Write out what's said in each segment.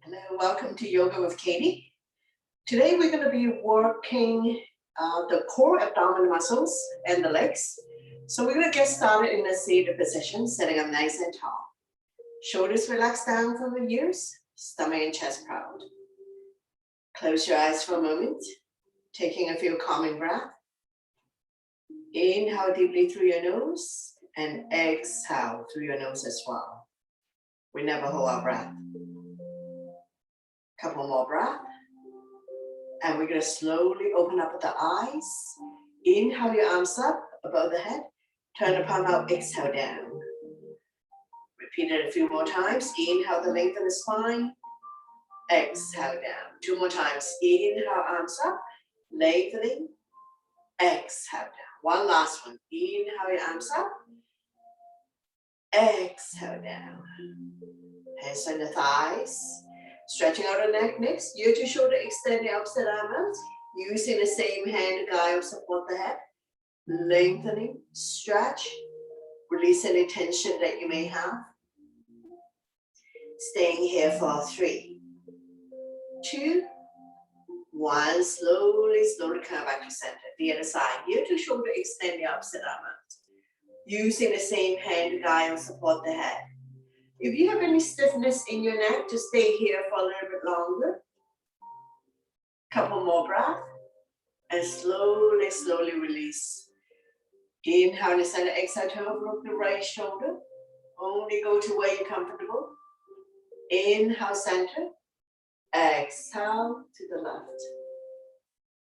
Hello, welcome to Yoga with Katie. Today we're going to be working the core abdominal muscles and the legs. So we're going to get started in a seated position, sitting up nice and tall. Shoulders relaxed down from the ears, stomach and chest proud. Close your eyes for a moment, taking a few calming breaths. Inhale deeply through your nose and exhale through your nose as well. We never hold our breath. Couple more breaths. And we're going to slowly open up the eyes. Inhale your arms up above the head. Turn the palm out, exhale down. Repeat it a few more times. Inhale the length of the spine. Exhale down. Two more times. Inhale, arms up. Lengthening. Exhale down. One last one. Inhale your arms up. Exhale down. Hands on the thighs. Stretching out the neck next. Ear to shoulder, extend the opposite arm out. Using the same hand to guide or support the head. Lengthening, stretch. Release any tension that you may have. Staying here for 3, 2, 1. Slowly come back to center. The other side. Ear to shoulder, extend the opposite arm out. Using the same hand to guide or support the head. If you have any stiffness in your neck, just stay here for a little bit longer. Couple more breaths. And slowly release. Inhale the center, exhale, turn over the right shoulder. Only go to where you're comfortable. Inhale, center. Exhale to the left.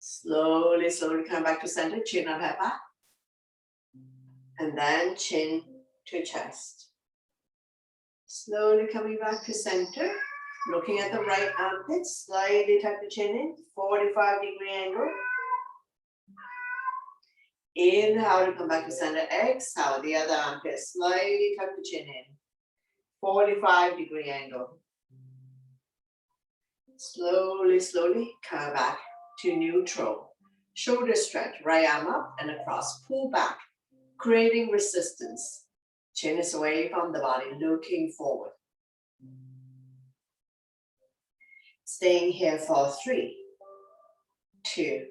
Slowly come back to center, chin up, head back. And then chin to chest. Slowly coming back to center. Looking at the right armpit, slightly tuck the chin in, 45-degree angle. Inhale to come back to center, exhale, the other armpit, slightly tuck the chin in, 45-degree angle. Slowly come back to neutral. Shoulder stretch, right arm up and across, pull back, creating resistance. Chin is away from the body, looking forward. Staying here for 3, 2,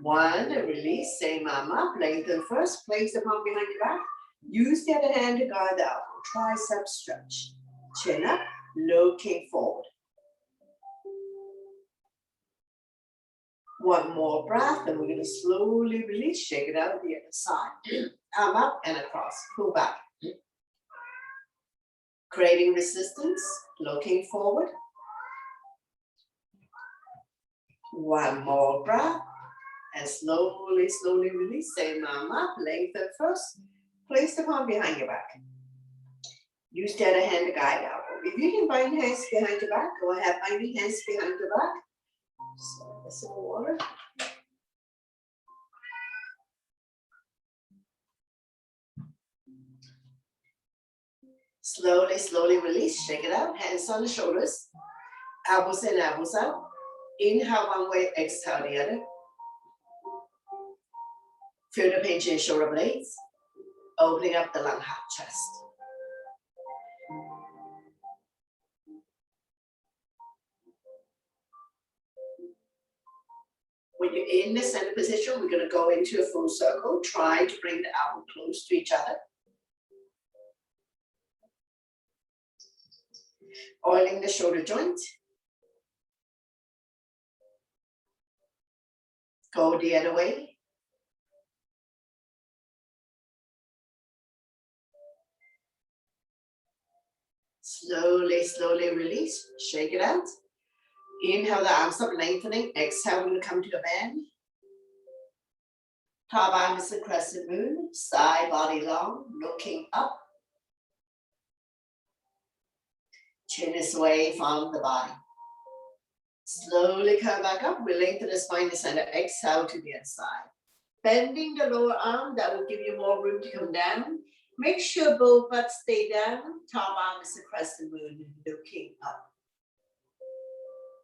1. Release, same arm up, lengthen first, place the palm behind your back. Use the other hand to guide the elbow, tricep stretch. Chin up, looking forward. One more breath, and we're going to slowly release, shake it out the other side. Arm up and across, pull back. Creating resistance, looking forward. One more breath, and slowly release, same arm up, lengthen first, place the palm behind your back. Use the other hand to guide out. If you can bind hands behind your back, go ahead, binding hands behind your back. So, a sip of water. Slowly release, shake it out, hands on the shoulders, elbows in, elbows out. Inhale one way, exhale the other. Feel the pinch in shoulder blades, opening up the lung, heart, chest. When you're in the center position, we're going to go into a full circle. Try to bring the elbow close to each other. Oiling the shoulder joint. Go the other way. Slowly release. Shake it out. Inhale the arms up, lengthening. Exhale, we're going to come to a bend. Top arm is a crescent moon. Side body long, looking up. Chin is away from the body. Slowly come back up. We lengthen the spine to center. Exhale to the other side. Bending the lower arm, that will give you more room to come down. Make sure both butts stay down. Top arm is a crescent moon, looking up.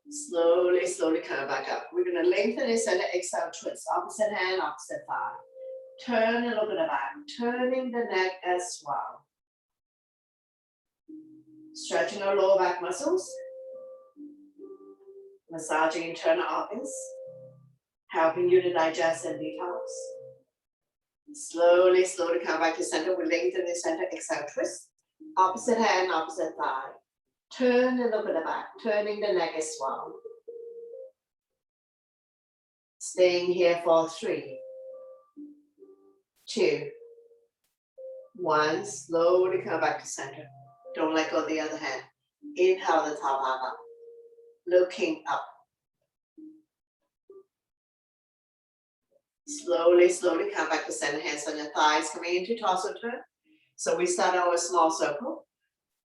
Slowly come back up. We're going to lengthen the center. Exhale, twist. Opposite hand, opposite thigh. Turn and look at the back. Turning the neck as well. Stretching our lower back muscles. Massaging internal organs, helping you to digest and detox. Slowly, slowly come back to center. We lengthen the center, exhale, twist. Opposite hand, opposite thigh. Turn and look at the back, turning the neck as well. Staying here for 3, 2, 1. Slowly come back to center. Don't let go of the other hand. Inhale the top arm up. Looking up. Slowly, slowly come back to center. Hands on your thighs, coming into torso turn. So we start our small circle.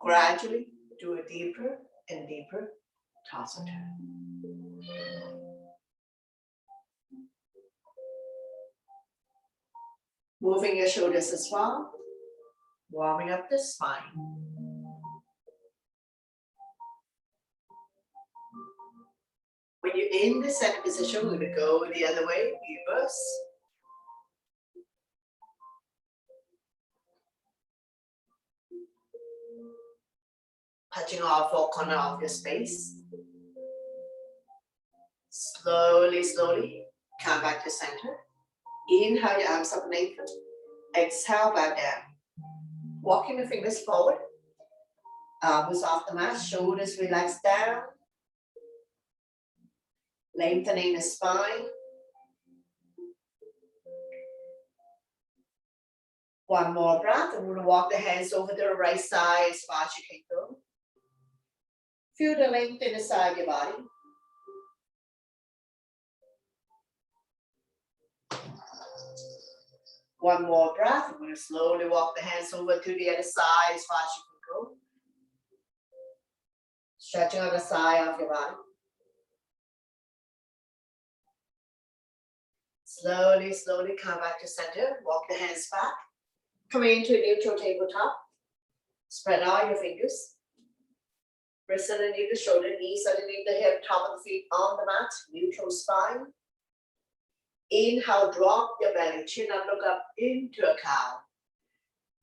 Gradually do a deeper and deeper torso turn. Moving your shoulders as well. Warming up the spine. When you're in the center position, we're going to go the other way, reverse. Touching all 4 corners of your space. Slowly, slowly, come back to center. Inhale your arms up and lengthen. Exhale, bow down. Walking the fingers forward. Elbows off the mat, shoulders relax down. Lengthening the spine. One more breath, and we're going to walk the hands over to the right side as far as you can go. Feel the length in the side of your body. One more breath. We're going to slowly walk the hands over to the other side as far as you can go. Stretching on the side of your body. Slowly, slowly come back to center. Walk the hands back. Coming into a neutral tabletop. Spread out your fingers. Wrists underneath the shoulder, knees underneath the hip, top of the feet on the mat. Neutral spine. Inhale, drop your belly, chin up, look up into a cow.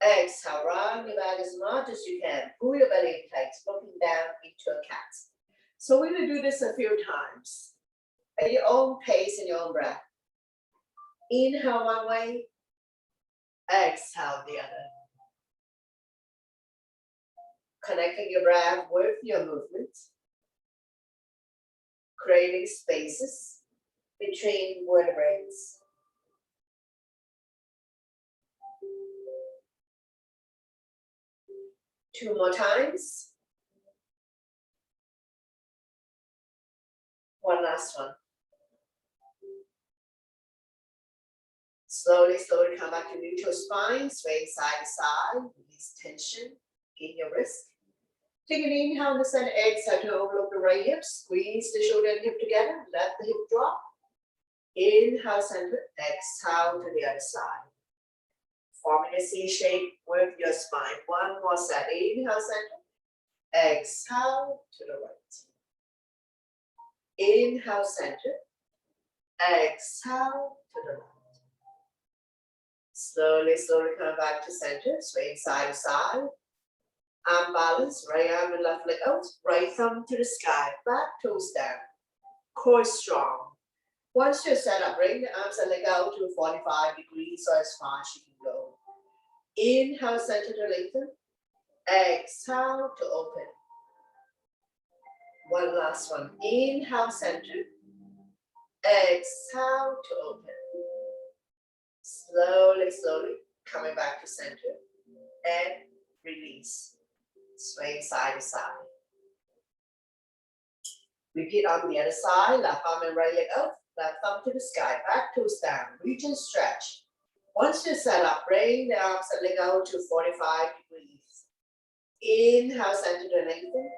Exhale, round your back as much as you can. Pull your belly in place, looking down into a cat. So we're going to do this a few times. At your own pace and your own breath. Inhale one way, exhale the other. Connecting your breath with your movement. Creating spaces between vertebrae. 2 more times. One last one. Slowly, slowly come back to neutral spine, swaying side to side. Release tension in your wrist. Take an inhale on the center, exhale to overlook the right hip. Squeeze the shoulder and hip together. Let the hip drop. Inhale, center. Exhale to the other side. Forming a C shape with your spine. One more set. Inhale, center. Exhale to the right. Inhale, center. Exhale to the right. Slowly, slowly come back to center. Swaying side to side. Arm balance. Right arm and left leg out. Right thumb to the sky. Back toes down. Core strong. Once you're set up, bring the arms and leg out to 45 degrees or as far as you can go. Inhale, center to lengthen. Exhale to open. One last one. Inhale, center. Exhale to open. Slowly, slowly coming back to center. And release. Swaying side to side. Repeat on the other side. Left arm and right leg out. Left thumb to the sky. Back toes down. Reach and stretch. Once you're set up, bring the arms and leg out to 45 degrees. Inhale, center to lengthen.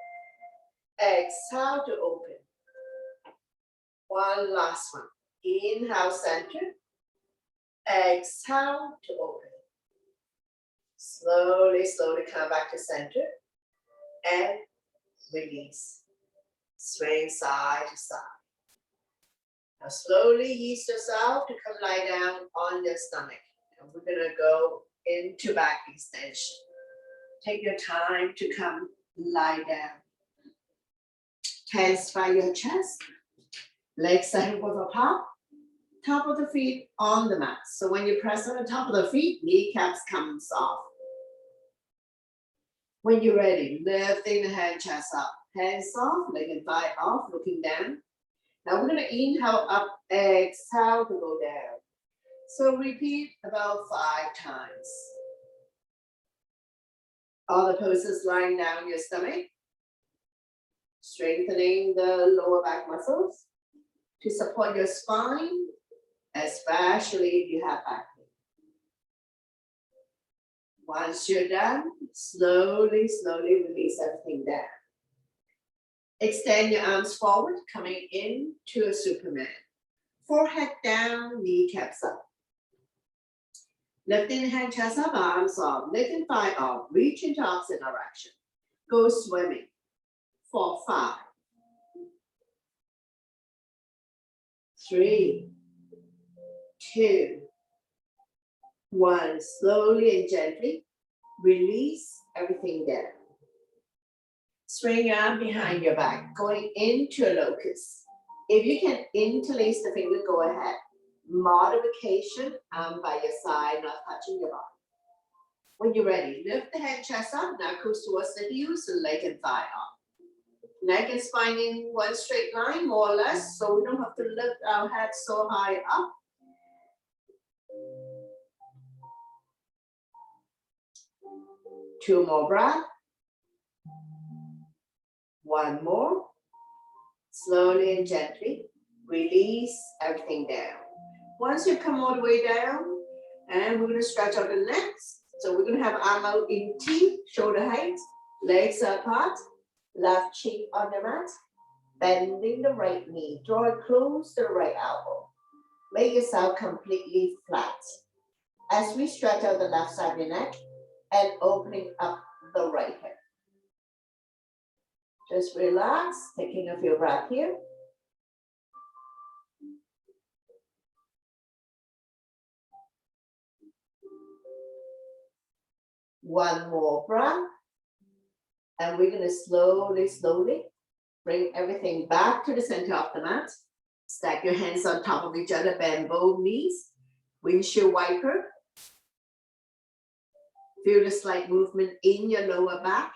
Exhale to open. One last one. Inhale, center. Exhale to open. Slowly, slowly come back to center. And release. Swaying side to side. Now slowly ease yourself to come lie down on your stomach. And we're going to go into back extension. Take your time to come lie down. Hands by your chest. Legs side width apart. Top of the feet on the mat. So when you press on the top of the feet, kneecaps comes off. When you're ready, lifting the head, chest up. Hands off, leg and thigh off, looking down. Now we're going to inhale up, exhale to go down. So repeat about 5 times. All the poses lying down your stomach. Strengthening the lower back muscles to support your spine, especially if you have back pain. Once you're done, slowly, slowly release everything down. Extend your arms forward, coming into a Superman. Forehead down, kneecaps up. Lifting the hand, chest up, arms off, leg and thigh off, reach into opposite direction. Go swimming for 5, 3, 2, 1. Slowly and gently release everything down. Swing your arm behind your back, going into a locust. If you can interlace the finger, go ahead. Modification, arm by your side, not touching your body. When you're ready, lift the head, chest up, knuckles towards the heels, leg and thigh up. Neck and spine in one straight line, more or less, so we don't have to lift our head so high up. Two more breaths. One more. Slowly and gently release everything down. Once you come all the way down, and we're going to stretch out the neck. So we're going to have arm out in T, shoulder height, legs apart, left cheek on the mat, bending the right knee, draw it close to the right elbow. Make yourself completely flat. As we stretch out the left side of your neck and opening up the right hip. Just relax, taking a few breaths here. One more breath. And we're going to slowly, slowly bring everything back to the center of the mat. Stack your hands on top of each other, bend both knees. Windshield wiper. Feel the slight movement in your lower back.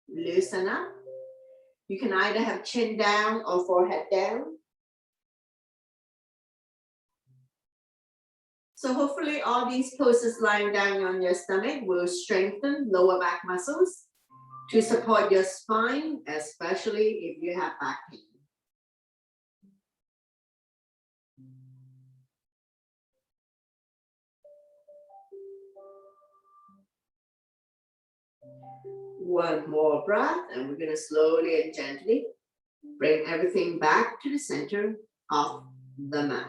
Loosen up. You can either have chin down or forehead down. So hopefully all these poses lying down on your stomach will strengthen lower back muscles to support your spine, especially if you have back pain. One more breath, and we're going to slowly and gently bring everything back to the center of the mat.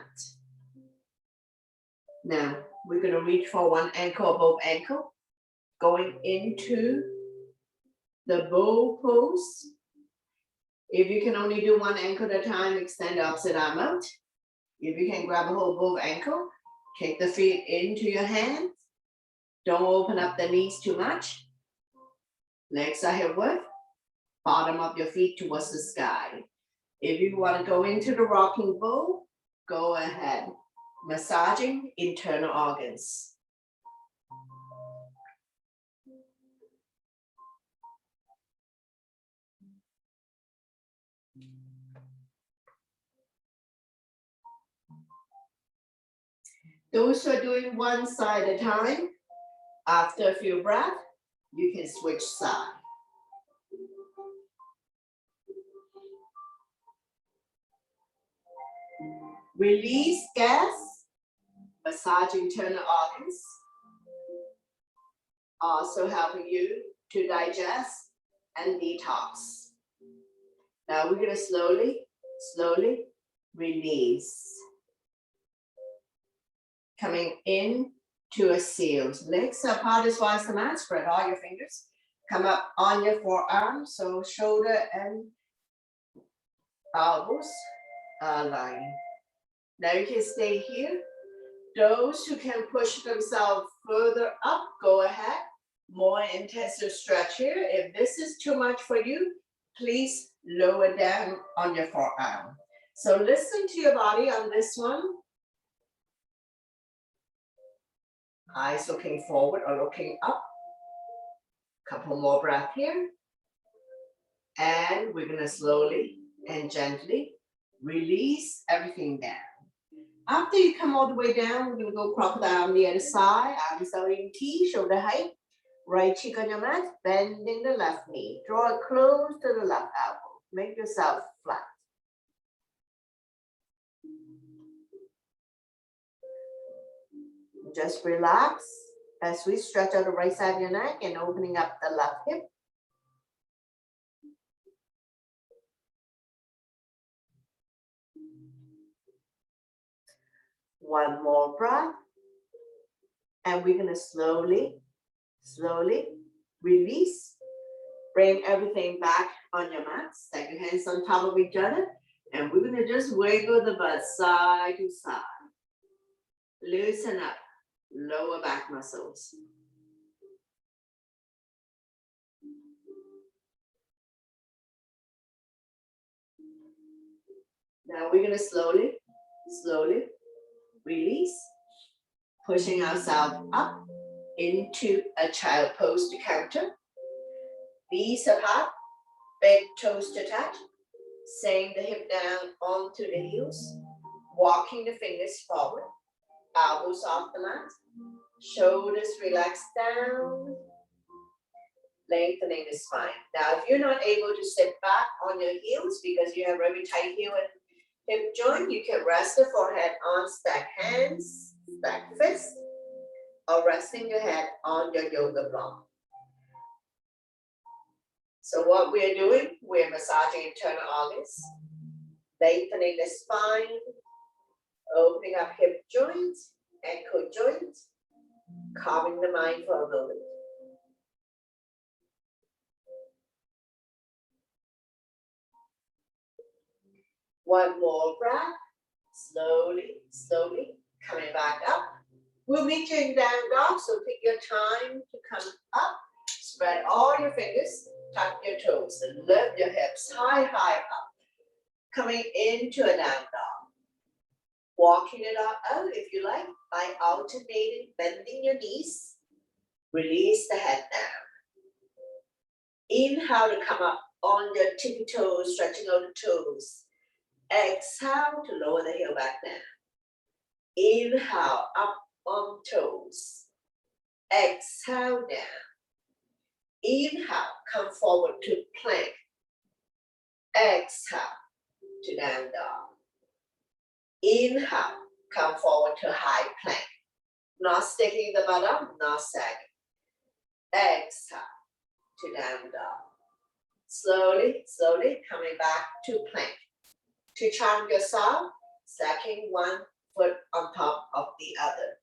Now, we're going to reach for one ankle above ankle, going into the bow pose. If you can only do one ankle at a time, extend the opposite arm out. If you can grab a hold of both ankle, take the feet into your hands. Don't open up the knees too much. Legs are hip width. Bottom of your feet towards the sky. If you want to go into the rocking bow, go ahead. Massaging internal organs. Those who are doing one side at a time, after a few breaths, you can switch side. Release gas, massage internal organs, also helping you to digest and detox. Now we're going to slowly, slowly release. Coming in to a seal. Legs apart as far as the mat. Spread all your fingers. Come up on your forearms. So shoulder and elbows align. Now you can stay here. Those who can push themselves further up, go ahead. More intensive stretch here. If this is too much for you, please lower down on your forearm. So listen to your body on this one. Eyes looking forward or looking up. Couple more breaths here. And we're going to slowly and gently release everything down. After you come all the way down, we're going to go crocodile on the other side. Arms out in T, shoulder height. Right cheek on your mat, bending the left knee. Draw it close to the left elbow. Make yourself flat. Just relax as we stretch out the right side of your neck and opening up the left hip. One more breath. And we're going to slowly release. Bring everything back on your mat. Stack your hands on top of each other. And we're going to just wiggle the butt side to side. Loosen up lower back muscles. Now we're going to slowly release. Pushing ourselves up into a child pose to counter. Knees apart, big toes to touch. Saying the hip down onto the heels. Walking the fingers forward. Elbows off the mat. Shoulders relaxed down. Lengthening the spine. Now, if you're not able to sit back on your heels because you have very tight heel and hip joint, you can rest the forehead on stacked hands, stacked fists, or resting your head on your yoga block. So what we're doing, we're massaging internal organs, lengthening the spine, opening up hip joints, ankle joints, calming the mind for a moment. One more breath, slowly coming back up. We'll meet you in down dog, so take your time to come up. Spread all your fingers, tuck your toes, and lift your hips high up. Coming into a down dog. Walking it out if you like, by alternating, bending your knees. Release the head down. Inhale to come up on your tippy toes, stretching out the toes. Exhale to lower the heel back down. Inhale, up on toes. Exhale down. Inhale, come forward to plank. Exhale to down dog. Inhale, come forward to high plank. Not sticking the butt up, not sagging. Exhale to down dog. Slowly coming back to plank. To charm yourself, stacking one foot on top of the other.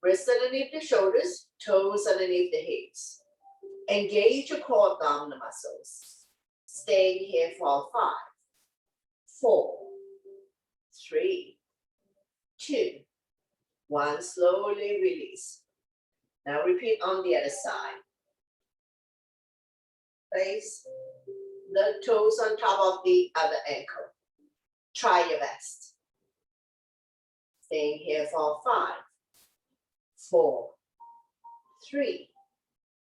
Wrists underneath the shoulders, toes underneath the hips. Engage your core abdominal muscles. Staying here for 5, 4, 3, 2, 1. Slowly release. Now repeat on the other side. Place the toes on top of the other ankle. Try your best. Staying here for 5, 4, 3,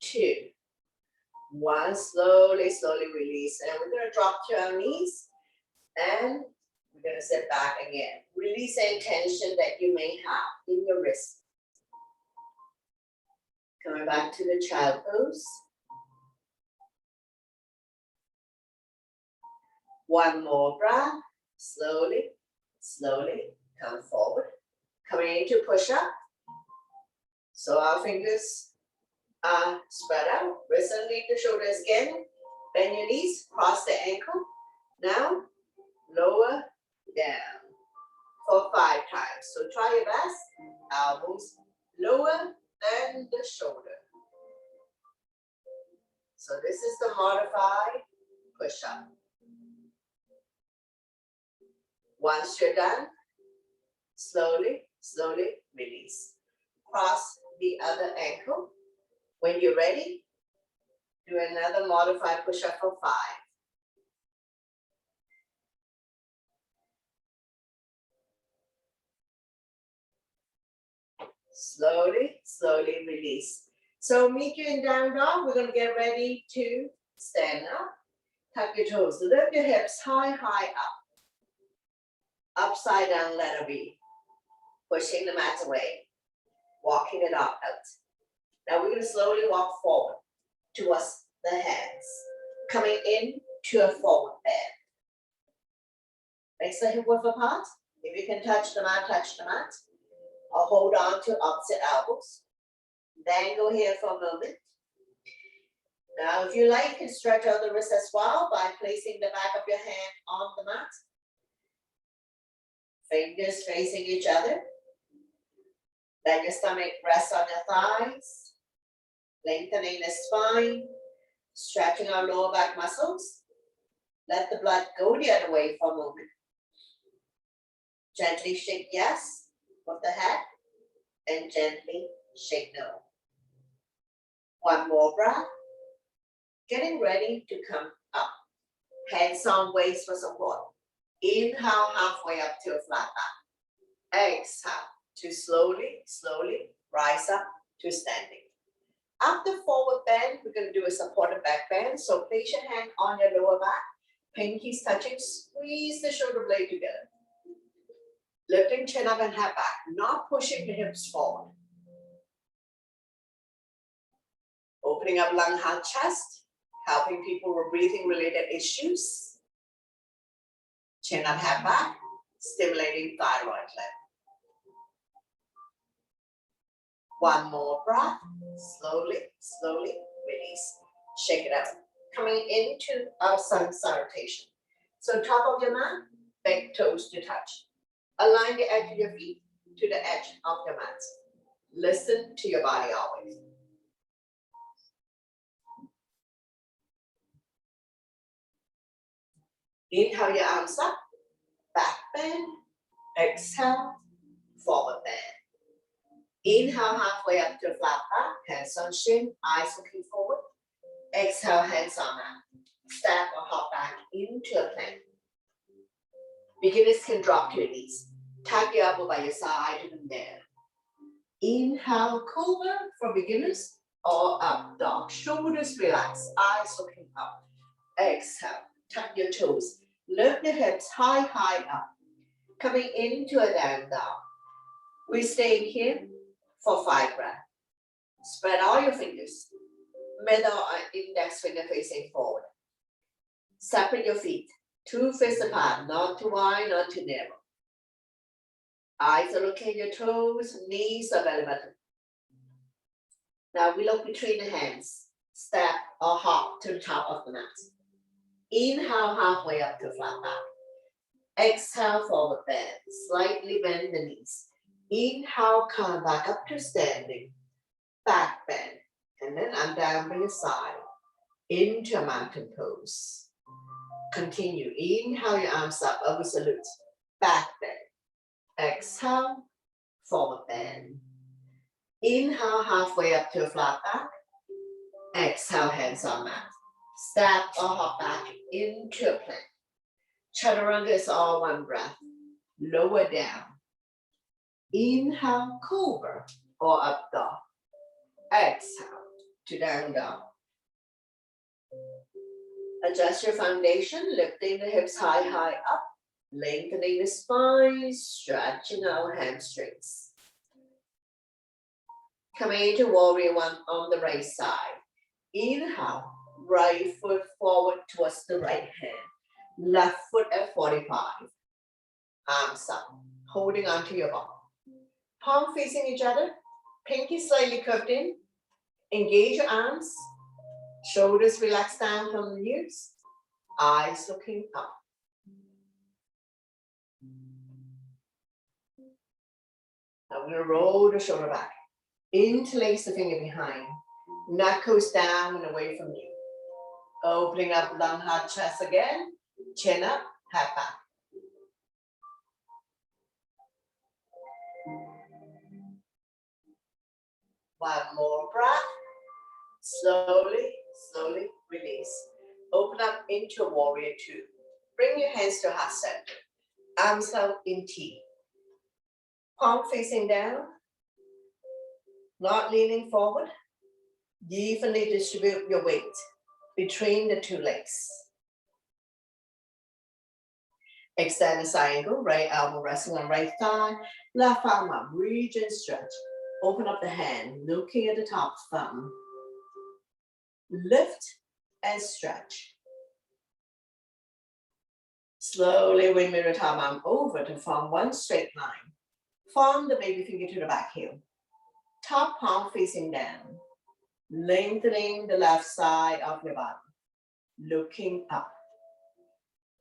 2, 1. Slowly release. And we're going to drop to our knees. And we're going to sit back again. Release any tension that you may have in your wrist. Coming back to the child pose. One more breath. Slowly come forward. Coming into push up. So our fingers are spread out. Wrists underneath the shoulders again. Bend your knees, cross the ankle. Now, lower down for 5 times. So try your best. Elbows lower than the shoulder. So this is the modified push-up. Once you're done, slowly release. Cross the other ankle. When you're ready, do another modified push-up for 5. Slowly, slowly release. So meet you in down dog. We're going to get ready to stand up. Tuck your toes. Lift your hips high, high up. Upside down letter B. Pushing the mat away. Walking it out. Now we're going to slowly walk forward towards the hands. Coming in to a forward bend. Makes the hip width apart. If you can touch the mat, touch the mat. Or hold on to opposite elbows. Then go here for a moment. Now, if you like, you can stretch out the wrist as well by placing the back of your hand on the mat. Fingers facing each other. Let your stomach rest on your thighs. Lengthening the spine. Stretching our lower back muscles. Let the blood go the other way for a moment. Gently shake yes with the head and gently shake no. One more breath. Getting ready to come up. Hands on waist for support. Inhale halfway up to a flat back. Exhale to slowly, slowly rise up to standing. After forward bend, we're going to do a supported back bend. So place your hand on your lower back. Pinkies touching. Squeeze the shoulder blade together. Lifting chin up and head back. Not pushing the hips forward. Opening up lung, heart, chest. Helping people with breathing related issues. Chin up, head back. Stimulating thyroid gland. One more breath. Slowly, slowly release. Shake it out. Coming into our sun salutation. So top of your mat, big toes to touch. Align the edge of your feet to the edge of your mat. Listen to your body always. Inhale your arms up, back bend. Exhale, forward bend. Inhale halfway up to flat back, hands on shin, eyes looking forward. Exhale, hands on mat. Step or hop back into a plank. Beginners can drop to your knees. Tap your elbow by your side and down. Inhale, cobra for beginners or up dog. Shoulders relax, eyes looking up. Exhale, tuck your toes. Lift your hips high, high up. Coming into a down dog. We stay here for 5 breaths. Spread all your fingers. Middle and index finger facing forward. Separate your feet. 2 fists apart, not too wide, not too narrow. Eyes are looking at your toes, knees are belly button. Now we look between the hands. Step or hop to the top of the mat. Inhale halfway up to flat back. Exhale forward bend. Slightly bend the knees. Inhale, come back up to standing. Back bend. And then I'm down by your side. Into a mountain pose. Continue. Inhale your arms up, over salute. Back bend. Exhale, forward bend. Inhale halfway up to a flat back. Exhale, hands on mat. Step or hop back into a plank. Chaturanga is all one breath. Lower down. Inhale, cobra or up dog. Exhale to down dog. Adjust your foundation, lifting the hips high, high up. Lengthening the spine, stretching our hamstrings. Coming into warrior one on the right side. Inhale, right foot forward towards the right hand. Left foot at 45. Arms up, holding onto your ball. Palm facing each other, pinky slightly curved in. Engage your arms. Shoulders relax down from the ears. Eyes looking up. Now we're going to roll the shoulder back. Interlace the finger behind. Neck goes down and away from you. Opening up lung, heart, chest again. Chin up, head back. One more breath. Slowly, slowly release. Open up into warrior two. Bring your hands to heart center. Arms out in T. Palm facing down. Not leaning forward. Evenly distribute your weight between the two legs. Extend the side angle, right elbow resting on right thigh, left arm up, reach and stretch. Open up the hand, looking at the top thumb. Lift and stretch. Slowly windmill the top arm over to form one straight line. Form the baby finger to the back heel. Top palm facing down. Lengthening the left side of your body. Looking up.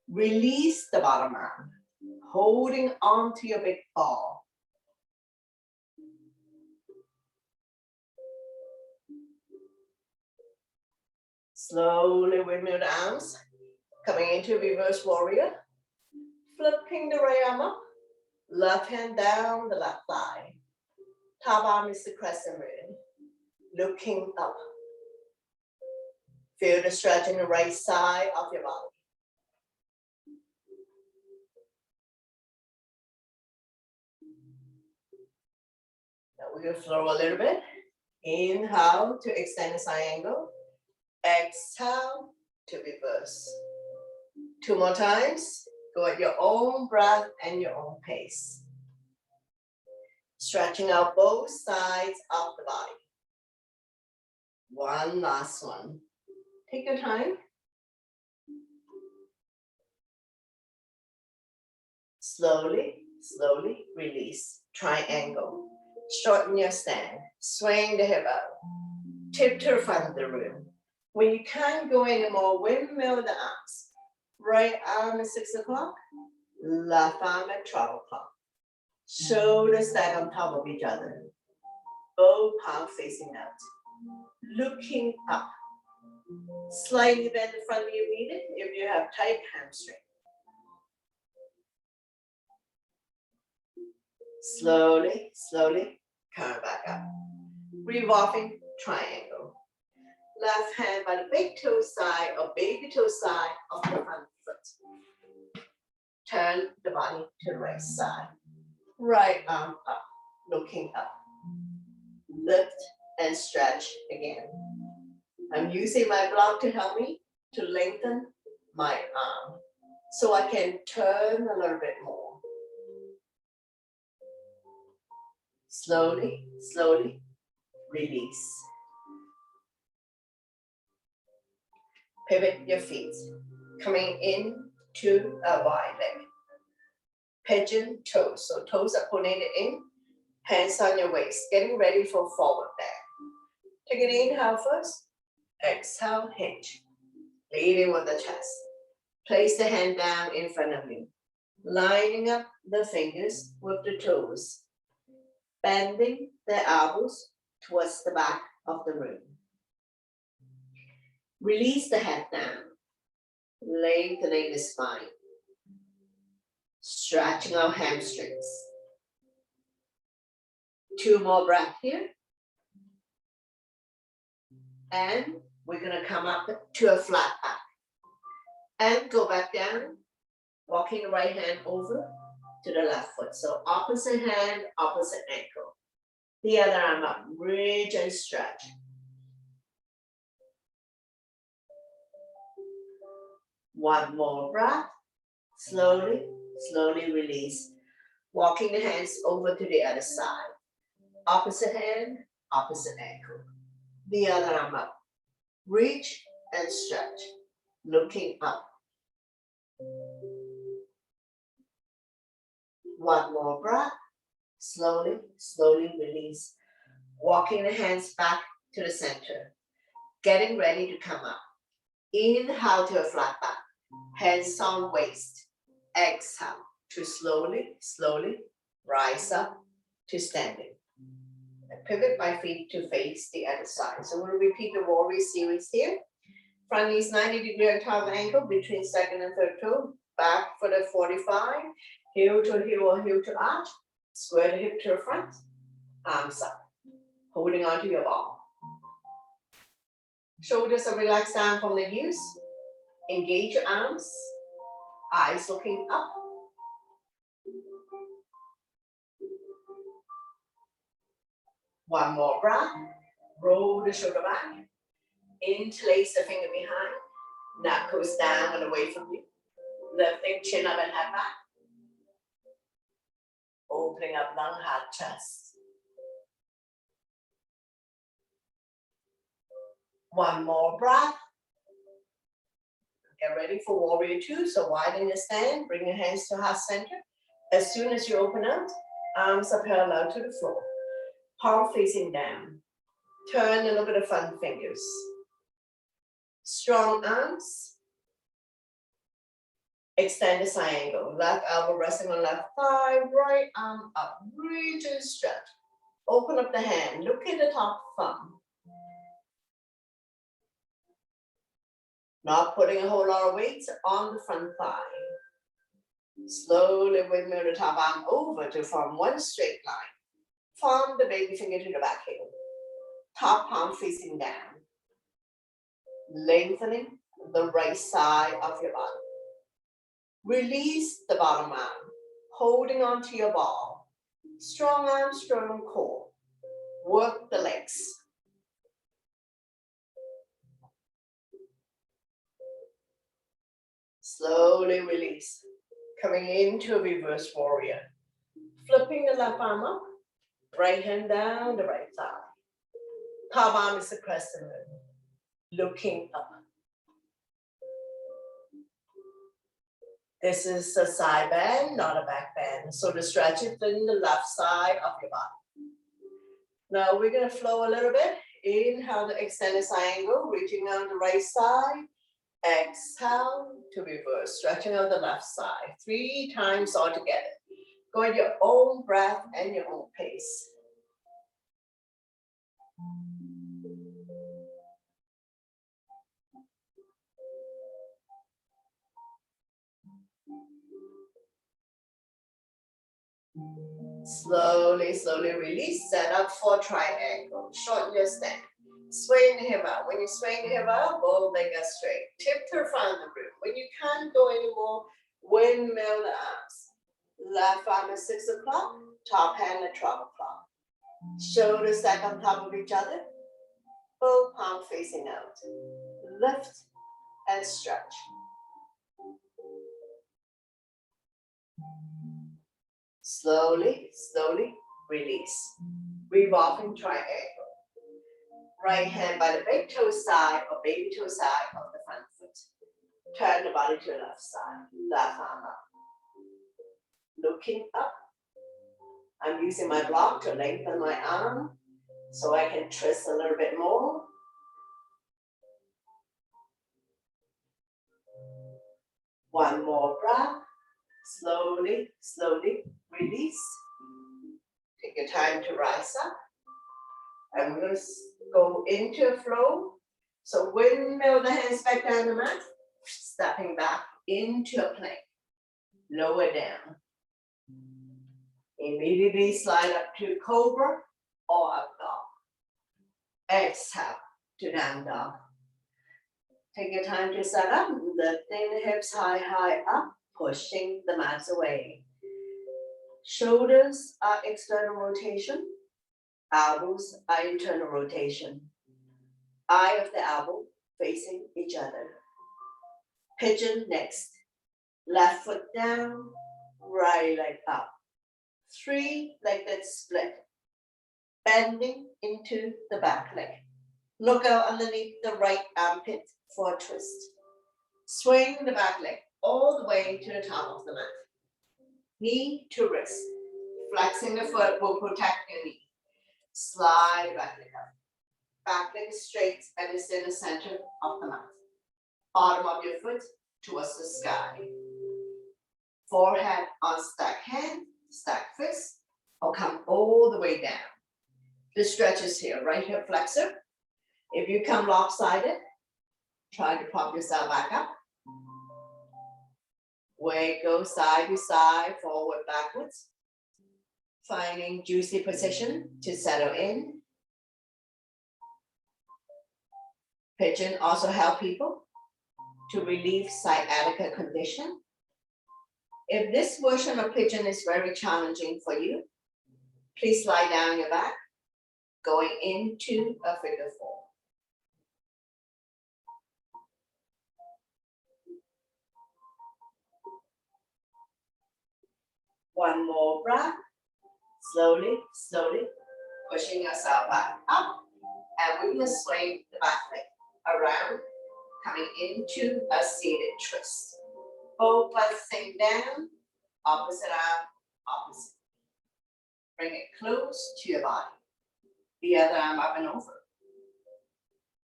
Release the bottom arm. Holding onto your big ball. Slowly windmill the arms. Coming into reverse warrior. Flipping the right arm up. Left hand down the left thigh. Top arm is the crescent moon. Looking up. Feel the stretch in the right side of your body. Now we're gonna flow a little bit. Inhale to extend the side angle. Exhale to reverse. 2 more times. Go at your own breath and your own pace. Stretching out both sides of the body. One last one. Take your time. Slowly, slowly release. Triangle. Shorten your stand. Swing the hip out. Tip to the front of the room. When you can't go anymore, windmill the arms. Right arm at 6 o'clock. Left arm at 12 o'clock. Shoulders stack on top of each other. Both palms facing out. Looking up. Slightly bend the front knee if needed if you have tight hamstring. Slowly, slowly, come back up. Revolving triangle. Left hand by the big toe side or baby toe side of the front foot. Turn the body to the right side. Right arm up, looking up. Lift and stretch again. I'm using my block to help me to lengthen my arm so I can turn a little bit more. Slowly, slowly release. Pivot your feet, coming in to a wide leg. Pigeon toes, so toes are pointed in, hands on your waist, getting ready for forward bend. Take an inhale first, exhale, hinge, leading with the chest. Place the hand down in front of you, lining up the fingers with the toes, bending the elbows towards the back of the room. Release the head down, lengthening the spine, stretching our hamstrings. 2 more breaths here. And we're gonna come up to a flat back. And go back down, walking the right hand over to the left foot. So opposite hand, opposite ankle. The other arm up, bridge and stretch. One more breath. Slowly, slowly release. Walking the hands over to the other side. Opposite hand, opposite ankle. The other arm up. Reach and stretch. Looking up. One more breath. Slowly, slowly release. Walking the hands back to the center. Getting ready to come up. Inhale to a flat back. Hands on waist. Exhale to slowly, slowly rise up to standing. And pivot my feet to face the other side. So we'll repeat the warrior series here. Front knees 90-degree on top of ankle between second and third toe. Back foot at 45. Heel to heel or heel to arch. Square the hip to the front. Arms up. Holding onto your ball. Shoulders are relaxed down from the heels. Engage your arms. Eyes looking up. One more breath. Roll the shoulder back. Interlace the finger behind. Neck goes down and away from you. Lifting chin up and head back. Opening up lung, heart, chest. One more breath. Get ready for warrior two. So widen your stand. Bring your hands to heart center. As soon as you open out, arms are parallel to the floor. Palm facing down. Turn and look at the front fingers. Strong arms. Extend the side angle. Left elbow resting on left thigh. Right arm up. Reach and stretch. Open up the hand. Look at the top thumb. Not putting a whole lot of weight on the front thigh. Slowly windmill the top arm over to form one straight line. Palm the baby finger to the back heel. Top palm facing down. Lengthening the right side of your body. Release the bottom arm, holding on to your ball. Strong arm, strong core. Work the legs. Slowly release. Coming into a reverse warrior. Flipping the left arm up. Right hand down the right thigh. Top arm is the crescent moon. Looking up. This is a side bend, not a back bend. So the stretch is in the left side of your body. Now we're going to flow a little bit. Inhale the extended side angle, reaching out the right side. Exhale to reverse, stretching out the left side. 3 times all together. Go at your own breath and your own pace. Slowly, slowly release. Set up for triangle. Shorten your stand. Swing the hip out. When you swing the hip out, both legs are straight. Tip to the front of the room. When you can't go anymore, windmill the arms. Left arm at 6 o'clock. Top hand at 12 o'clock. Shoulders stack on top of each other. Both palms facing out. Lift and stretch. Slowly, slowly release. Revolving triangle. Right hand by the big toe side or baby toe side of the front foot. Turn the body to the left side. Left arm up. Looking up. I'm using my block to lengthen my arm so I can twist a little bit more. One more breath. Slowly, slowly release. Take your time to rise up. I'm going to go into a flow. So windmill the hands back down the mat. Stepping back into a plank. Lower down. Immediately slide up to cobra or up dog. Exhale to down dog. Take your time to set up. Lifting the hips high, high up. Pushing the mats away. Shoulders are external rotation. Elbows are internal rotation. Eye of the elbow facing each other. Pigeon next. Left foot down, right leg up. 3 leg that split. Bending into the back leg. Look out underneath the right armpit for a twist. Swing the back leg all the way to the top of the mat. Knee to wrist. Flexing the foot will protect your knee. Slide back leg up. Back leg straight and is in the center of the mat. Bottom of your foot towards the sky. Forehead on stack hand, stack fist, or come all the way down. The stretch is here, right hip flexor. If you come lopsided, try to prop yourself back up. Weight goes side to side, forward, backwards. Finding juicy position to settle in. Pigeon also help people to relieve sciatica condition. If this version of pigeon is very challenging for you, please lie down your back going into a figure four. One more breath. Slowly, slowly, pushing yourself back up. And we're going to swing the back leg around, coming into a seated twist. Both sink down, opposite arm, opposite. Bring it close to your body. The other arm up and over.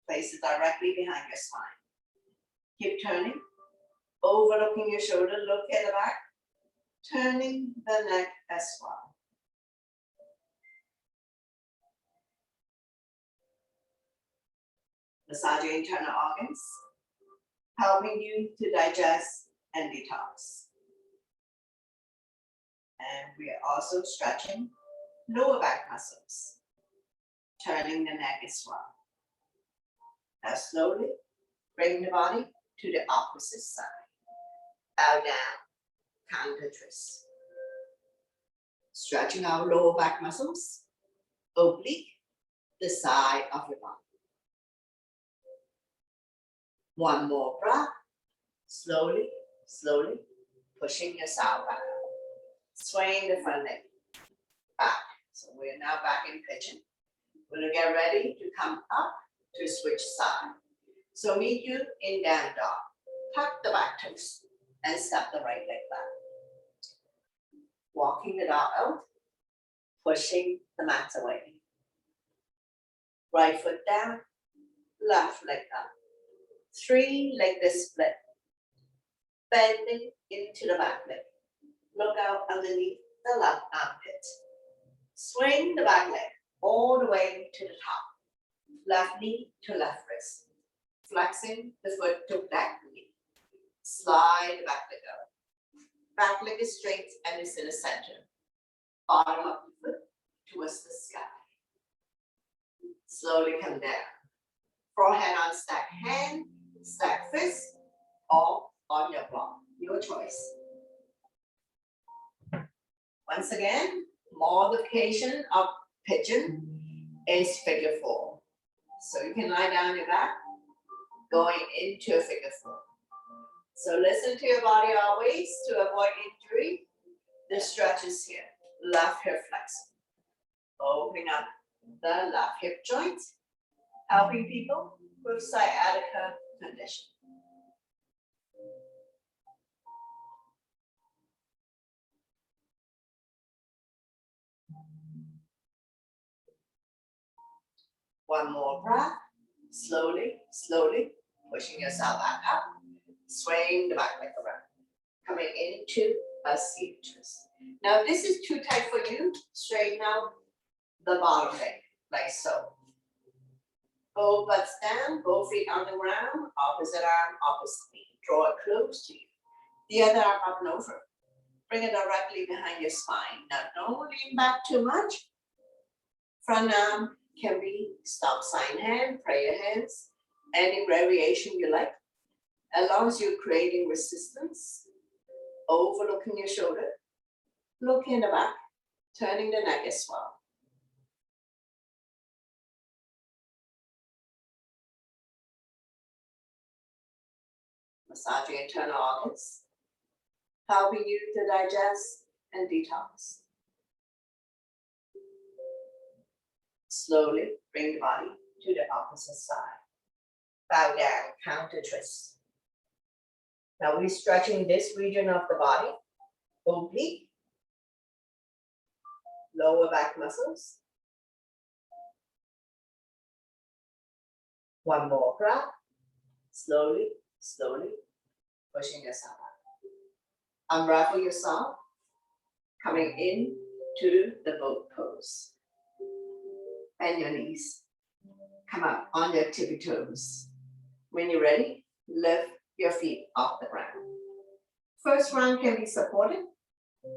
Place it directly behind your spine. Keep turning, overlooking your shoulder, look at the back, turning the neck as well. Massage your internal organs, helping you to digest and detox. And we are also stretching lower back muscles, turning the neck as well. Now slowly bring the body to the opposite side. Bow down, counter twist. Stretching our lower back muscles, oblique the side of your body. One more breath, slowly, slowly, pushing yourself back. Swaying the front leg back. So we're now back in pigeon. We're gonna get ready to come up to switch side. So meet you in down dog. Tuck the back toes and step the right leg back. Walking the dog out, pushing the mat away. Right foot down, left leg up. 3 like this split. Bending into the back leg. Look out underneath the left armpit. Swing the back leg all the way to the top. Left knee to left wrist. Flexing the foot to back knee. Slide the back leg out. Back leg is straight and is in the center. Bottom of the foot towards the sky. Slowly come down. Forehead on stack hand, stack fist, or on your block. Your choice. Once again, modification of pigeon is figure four. So you can lie down your back, going into a figure four. So listen to your body always to avoid injury. The stretch is here. Left hip flexor. Opening up the left hip joint, helping people with sciatica condition. One more breath, slowly, slowly, pushing yourself back up, swaying the back leg around, coming into a seated twist. Now this is too tight for you, straighten out the bottom leg, like so. Both butts down, both feet on the ground, opposite arm, opposite knee. Draw it close to you. The other arm up and over. Bring it directly behind your spine. Now don't lean back too much. Front arm can be stop sign hand, prayer hands, any variation you like. As long as you're creating resistance, overlooking your shoulder, look in the back, turning the neck as well. Massage your internal organs, helping you to digest and detox. Slowly bring the body to the opposite side. Bow down, counter twist. Now we're stretching this region of the body, oblique, lower back muscles. One more breath, slowly, slowly, pushing yourself up. Unravel yourself, coming in to the boat pose. Bend your knees, come up on your tippy toes. When you're ready, lift your feet off the ground. First round can be supported,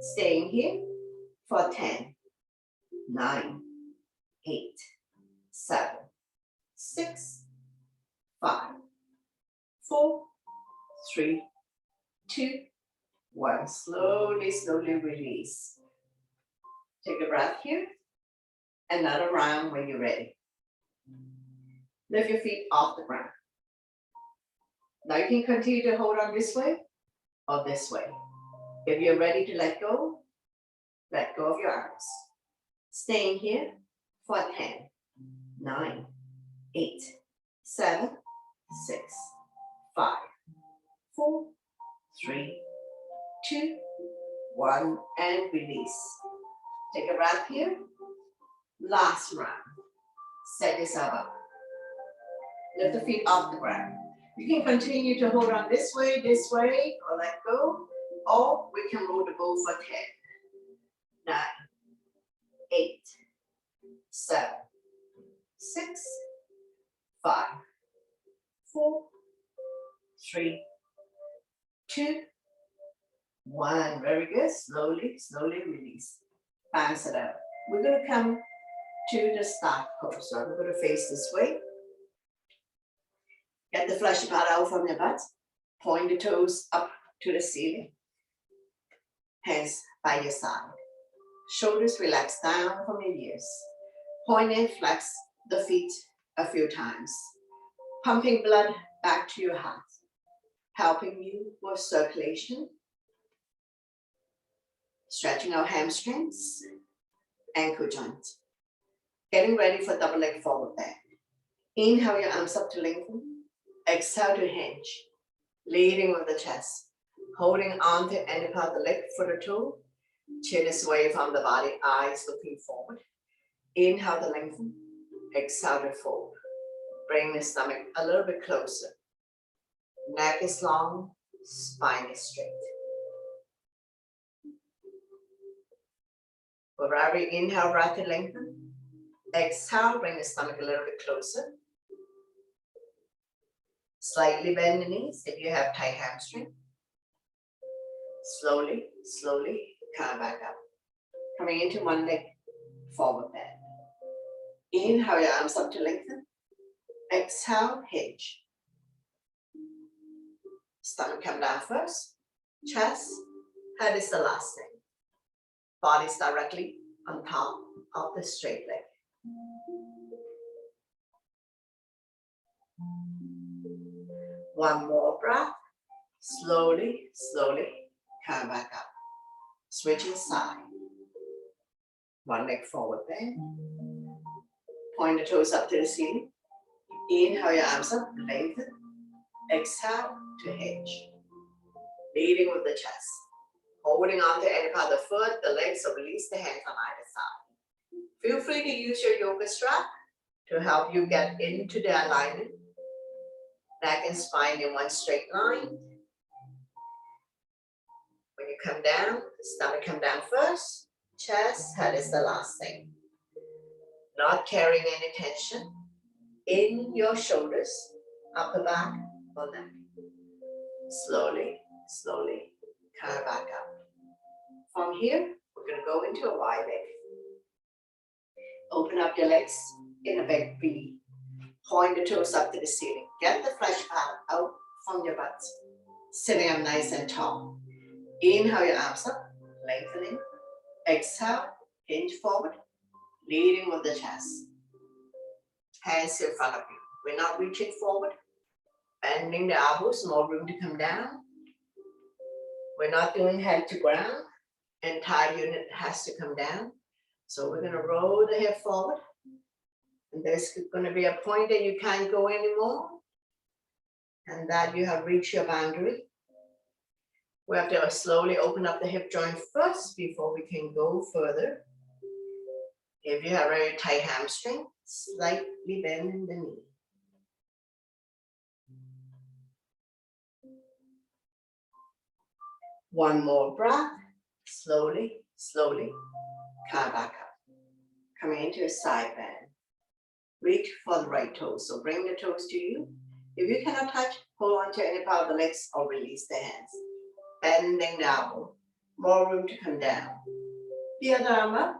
staying here for 10, 9, 8, 7, 6, 5, 4, 3, 2, 1. Slowly, slowly release. Take a breath here. Another round when you're ready. Lift your feet off the ground. Now you can continue to hold on this way or this way. If you're ready to let go of your arms. Staying here for 10, 9, 8, 7, 6, 5, 4, 3, 2, 1, and release. Take a breath here. Last round. Set yourself up. Lift the feet off the ground. You can continue to hold on this way, or let go, or we can roll the boat for 10, 9, 8, 7, 6, 5, 4, 3, 2, 1. Very good. Slowly, slowly release. Bounce it out. We're going to come to the start pose. So I'm going to face this way. Get the fleshy part out from your butt. Point the toes up to the ceiling. Hands by your side. Shoulders relax down from your ears. Point and flex the feet a few times. Pumping blood back to your heart. Helping you with circulation. Stretching our hamstrings. Ankle joints. Getting ready for double leg forward bend. Inhale your arms up to lengthen. Exhale to hinge. Leading with the chest. Holding on to any part of the leg, foot or toe. Chin is away from the body, eyes looking forward. Inhale to lengthen. Exhale to fold. Bring the stomach a little bit closer. Neck is long, spine is straight. For every inhale, breath to lengthen. Exhale, bring the stomach a little bit closer. Slightly bend the knees if you have tight hamstring. Slowly, slowly, come back up. Coming into one leg, forward bend. Inhale your arms up to lengthen. Exhale, hinge. Stomach come down first. Chest, head is the last thing. Body is directly on top of the straight leg. One more breath. Slowly, slowly, come back up. Switching side. One leg forward bend. Point the toes up to the ceiling. Inhale your arms up, lengthen. Exhale to hinge. Leading with the chest. Holding on to any part of the foot, the legs, or release the hands on either side. Feel free to use your yoga strap to help you get into the alignment. Neck and spine in one straight line. When you come down, the stomach come down first. Chest, head is the last thing. Not carrying any tension in your shoulders, upper back or neck. Slowly, slowly, come back up. From here, we're going to go into a wide leg. Open up your legs in a big V. Point the toes up to the ceiling. Get the flesh part out from your butt. Sitting up nice and tall. Inhale your arms up, lengthening. Exhale, hinge forward, leading with the chest. Hands in front of you. We're not reaching forward. Bending the elbows, more room to come down. We're not doing head to ground. Entire unit has to come down. So we're going to roll the hip forward. And there's going to be a point that you can't go anymore. And that you have reached your boundary. We have to slowly open up the hip joint first before we can go further. If you have a very tight hamstring, slightly bend the knee. One more breath. Slowly, slowly, come back up. Coming into a side bend. Reach for the right toes. So bring the toes to you. If you cannot touch, hold on to any part of the legs or release the hands. Bending the elbow. More room to come down. The other arm up.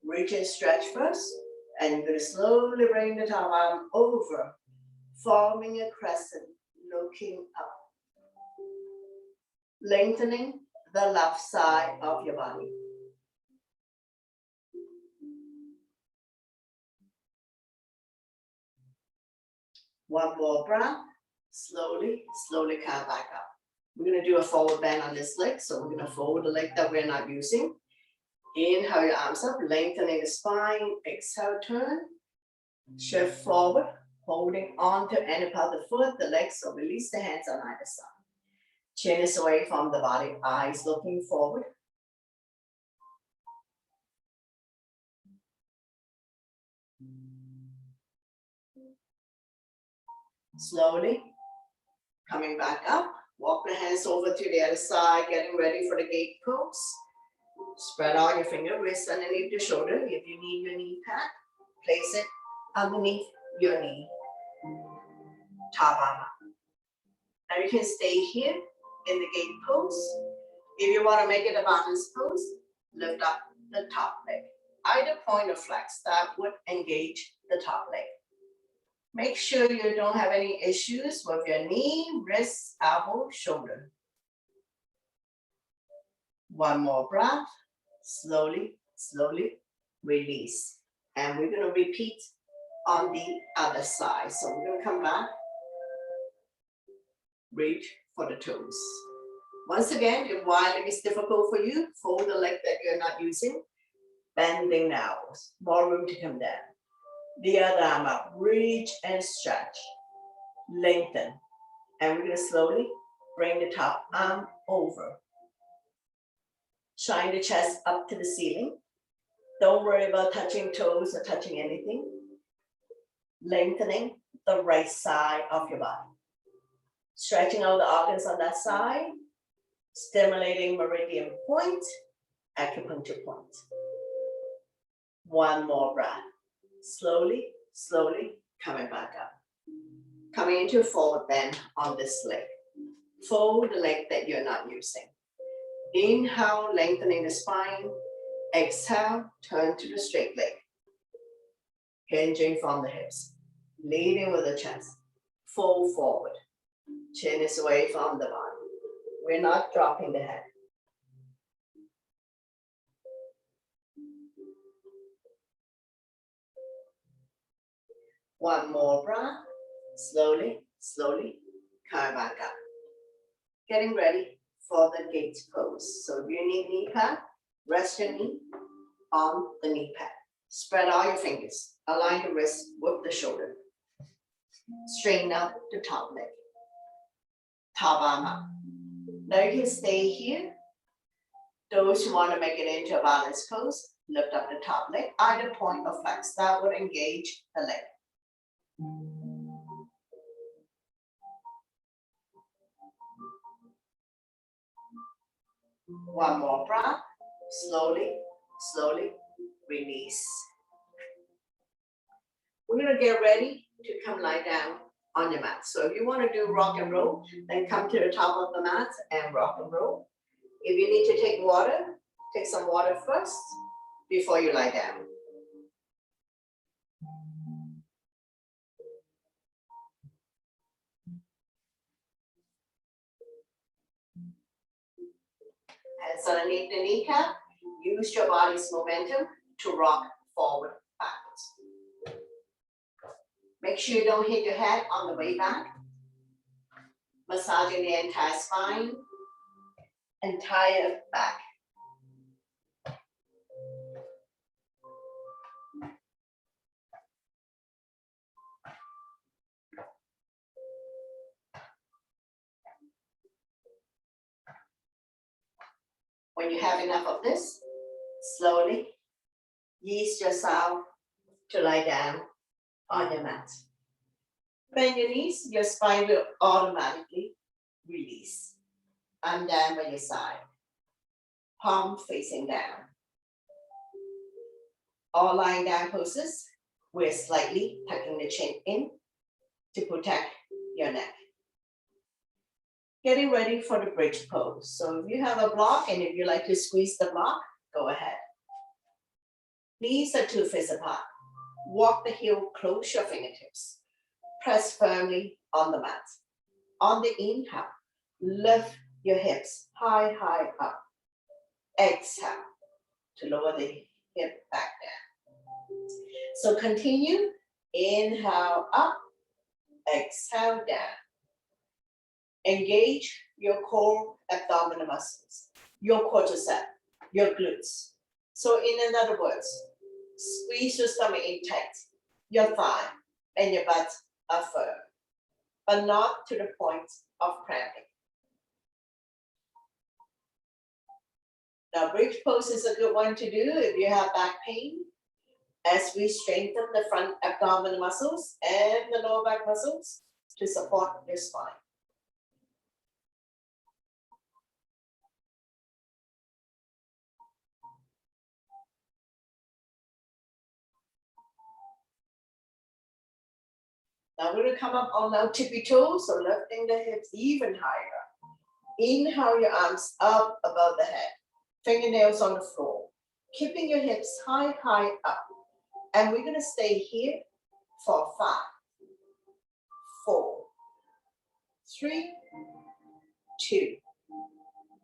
Reach and stretch first. And you're going to slowly bring the top arm over. Forming a crescent. Looking up. Lengthening the left side of your body. One more breath. Slowly, slowly come back up. We're going to do a forward bend on this leg. So we're going to fold the leg that we're not using. Inhale your arms up, lengthening the spine. Exhale, turn. Shift forward, holding on to any part of the foot, the legs, so release the hands on either side. Chin is away from the body, eyes looking forward. Slowly, coming back up. Walk the hands over to the other side, getting ready for the gate pose. Spread out your finger, wrist underneath the shoulder. If you need your knee pad, place it underneath your knee. Tabama. Now you can stay here in the gate pose. If you want to make it a balance pose, lift up the top leg. Either point or flex, that would engage the top leg. Make sure you don't have any issues with your knee, wrist, elbow, shoulder. One more breath. Slowly, slowly release. And we're going to repeat on the other side. So we're going to come back. Reach for the toes. Once again, if while it is difficult for you, fold the leg that you're not using. Bending now. More room to come down. The other arm up. Reach and stretch. Lengthen. And we're going to slowly bring the top arm over. Shine the chest up to the ceiling. Don't worry about touching toes or touching anything. Lengthening the right side of your body. Stretching out the organs on that side. Stimulating meridian point, acupuncture point. One more breath. Slowly, slowly coming back up. Coming into a forward bend on this leg. Fold the leg that you're not using. Inhale, lengthening the spine. Exhale, turn to the straight leg. Hinging from the hips. Leading with the chest. Fold forward. Chin is away from the body. We're not dropping the head. One more breath. Slowly, slowly come back up. Getting ready for the gate pose. So if you need knee pad, rest your knee on the knee pad. Spread out your fingers. Align the wrist with the shoulder. Straighten out the top leg. Tabama. Now you can stay here. Those who want to make it into a balance pose, lift up the top leg, either point or flex. That would engage the leg. One more breath. Slowly, slowly release. We're going to get ready to come lie down on your mat. So if you want to do rock and roll, then come to the top of the mat and rock and roll. If you need to take water, take some water first before you lie down. Hands underneath the kneecap. Use your body's momentum to rock forward, backwards. Make sure you don't hit your head on the way back. Massaging the entire spine, entire back. When you have enough of this, slowly ease yourself to lie down on your mat. Bend your knees, your spine will automatically release. And down by your side. Palm facing down. All lying down poses, we're slightly tucking the chin in to protect your neck. Getting ready for the bridge pose. So if you have a block and if you like to squeeze the block, go ahead. Knees are 2 fists apart. Walk the heel, close your fingertips. Press firmly on the mat. On the inhale, lift your hips high, high up. Exhale to lower the hip back down. So continue, inhale up, exhale down. Engage your core abdominal muscles, your quadricep, your glutes. So in other words, squeeze your stomach in tight, your thigh and your butt are firm, but not to the point of cramping. Now, bridge pose is a good one to do if you have back pain, as we strengthen the front abdominal muscles and the lower back muscles to support your spine. Now we're going to come up on our tippy toes, so lifting the hips even higher. Inhale your arms up above the head, fingernails on the floor, keeping your hips high, high up. And we're going to stay here for 5, 4, 3, 2,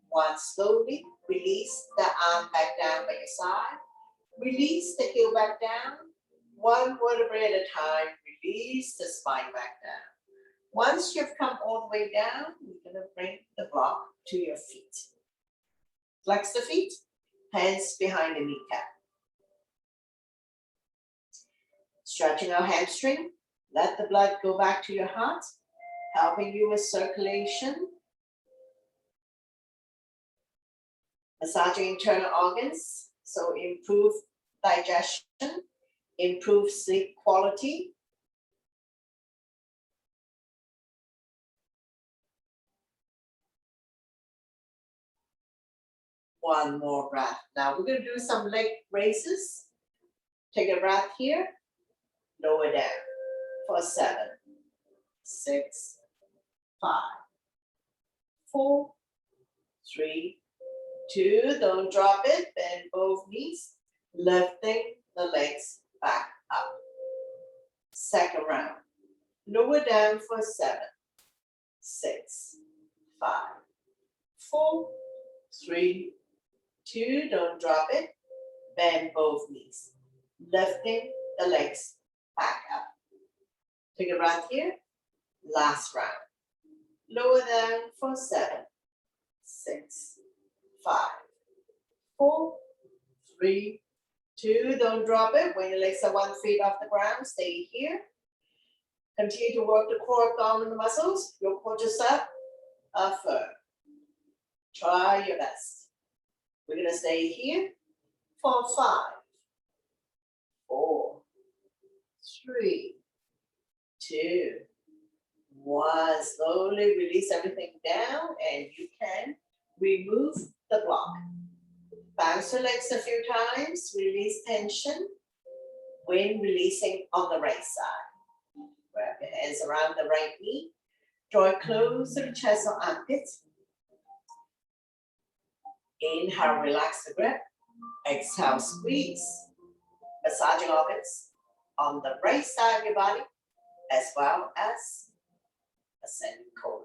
1. Slowly release the arm back down by your side. Release the heel back down. One vertebrae at a time. Release the spine back down. Once you've come all the way down, we're going to bring the block to your feet. Flex the feet, hands behind the kneecap. Stretching our hamstring, let the blood go back to your heart, helping you with circulation. Massaging internal organs, so improve digestion, improve sleep quality. One more breath. Now we're going to do some leg raises. Take a breath here. Lower down for 7, 6, 5, 4, 3, 2. Don't drop it. Bend both knees. Lifting the legs back up. Second round. Lower down for 7, 6, 5, 4, 3, 2. Don't drop it. Bend both knees. Lifting the legs back up. Take a breath here. Last round. Lower down for 7, 6, 5, 4, 3, 2. Don't drop it. When your legs are 1 foot off the ground, stay here. Continue to work the core abdominal muscles. Your quadricep are firm. Try your best. We're going to stay here for 5, 4, 3, 2, 1. Slowly release everything down and you can remove the block. Bounce your legs a few times, release tension when releasing on the right side. Wrap your hands around the right knee. Draw it close to the chest or armpits. Inhale, relax the grip. Exhale, squeeze. Massaging organs on the right side of your body, as well as ascending colon.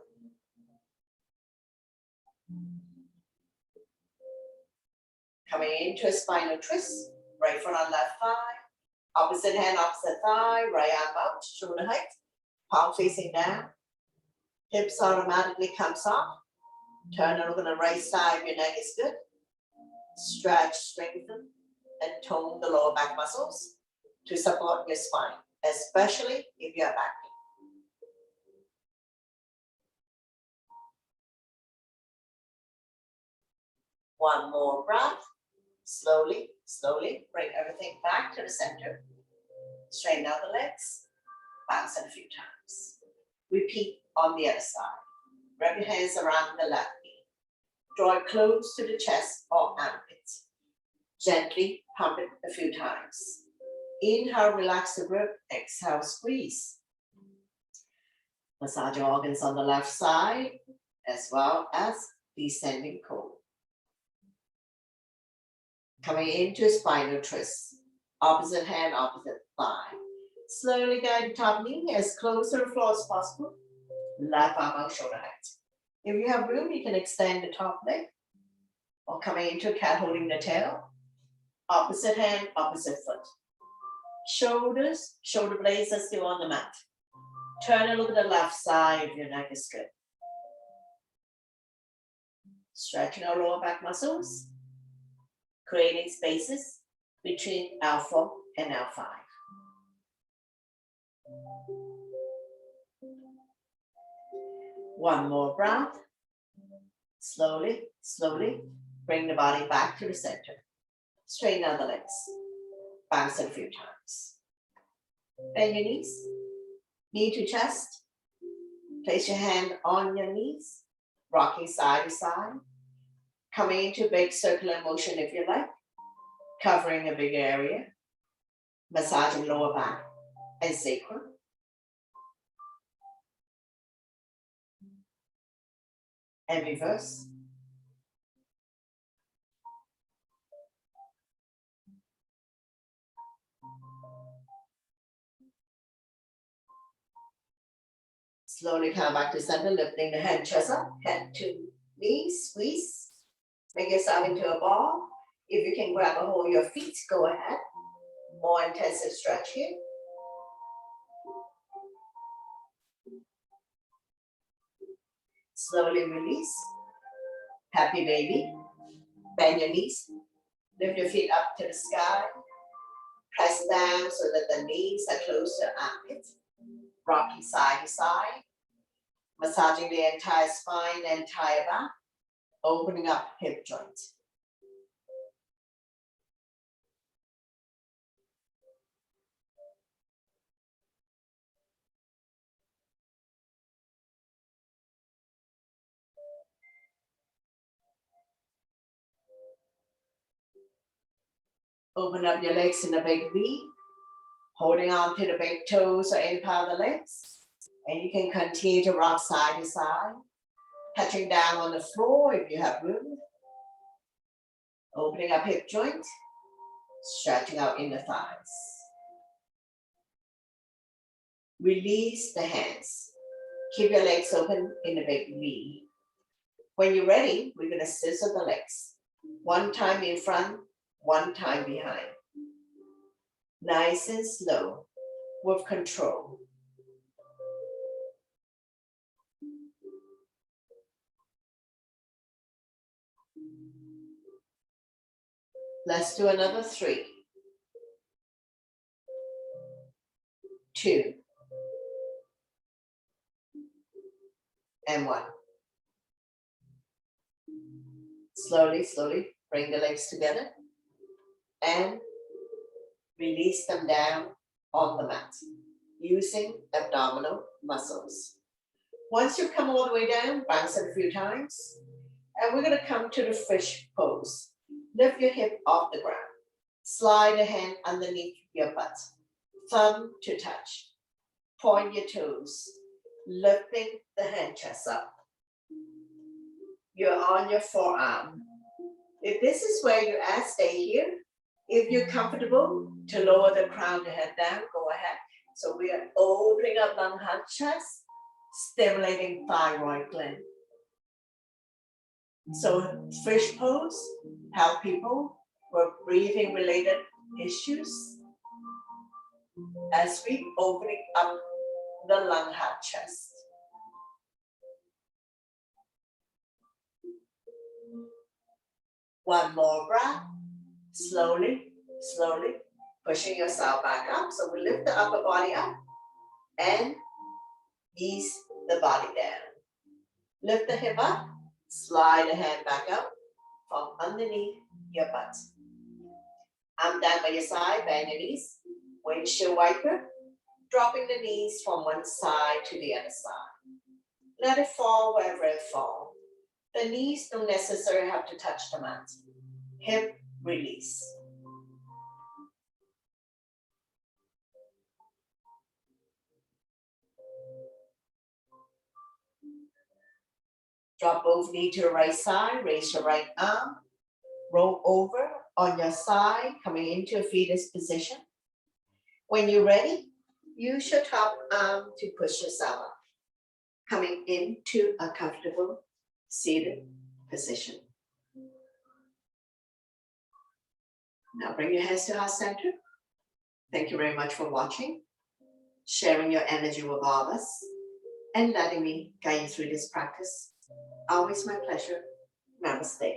Coming into a spinal twist, right foot on left thigh, opposite hand, opposite thigh, right arm out, shoulder height, palm facing down, hips automatically comes off. Turn over the right side, your neck is good. Stretch, strengthen, and tone the lower back muscles to support your spine, especially if you have back pain. One more breath. Slowly, slowly bring everything back to the center. Straighten out the legs. Bounce it a few times. Repeat on the other side. Wrap your hands around the left knee. Draw it close to the chest or armpits. Gently pump it a few times. Inhale, relax the grip. Exhale, squeeze. Massage your organs on the left side, as well as descending colon. Coming into a spinal twist. Opposite hand, opposite thigh. Slowly guide the top knee as close to the floor as possible. Left arm out, shoulder height. If you have room, you can extend the top leg. Or coming into a cat holding the tail. Opposite hand, opposite foot. Shoulders, shoulder blades are still on the mat. Turn and look at the left side if your neck is good. Stretching our lower back muscles, creating spaces between L4 and L5. One more breath. Slowly, slowly, bring the body back to the center. Straighten out the legs. Bounce it a few times. Bend your knees, knee to chest. Place your hand on your knees, rocking side to side. Coming into big circular motion if you like, covering a big area. Massaging lower back and sacrum. And reverse. Slowly come back to center, lifting the head, chest up, head to knees, squeeze. Make yourself into a ball. If you can grab a hold of your feet, go ahead. More intensive stretch here. Slowly release. Happy baby. Bend your knees. Lift your feet up to the sky. Press down so that the knees are close to armpits. Rocking side to side. Massaging the entire spine, the entire back. Opening up hip joints. Open up your legs in a big V, holding on to the big toes or end part of the legs. And you can continue to rock side to side, touching down on the floor if you have room. Opening up hip joint, stretching out inner thighs. Release the hands. Keep your legs open in a big V. When you're ready, we're going to scissor the legs. One time in front, one time behind. Nice and slow, with control. Let's do another 3, 2, and 1. Slowly, slowly, bring the legs together and release them down on the mat using abdominal muscles. Once you come all the way down, bounce it a few times, and we're going to come to the fish pose. Lift your hip off the ground. Slide a hand underneath your butt. Thumb to touch. Point your toes. Lifting the hand chest up. You're on your forearm. If this is where you're at, stay here. If you're comfortable to lower the crown to head down, go ahead. So we are opening up lung, heart, chest, stimulating thyroid gland. So fish pose help people with breathing related issues as we opening up the lung, heart, chest. One more breath, slowly, slowly, pushing yourself back up. So we lift the upper body up and ease the body down. Lift the hip up, slide the hand back up from underneath your butt. I'm down by your side, bend your knees, windshield wiper, dropping the knees from one side to the other side. Let it fall wherever it falls. The knees don't necessarily have to touch the mat. Hip release. Drop both knees to the right side, raise your right arm, roll over on your side, coming into a fetus position. When you're ready, use your top arm to push yourself up, coming into a comfortable seated position. Now bring your hands to heart center. Thank you very much for watching. sharing your energy with others, and letting me guide you through this practice. Always my pleasure. Namaste.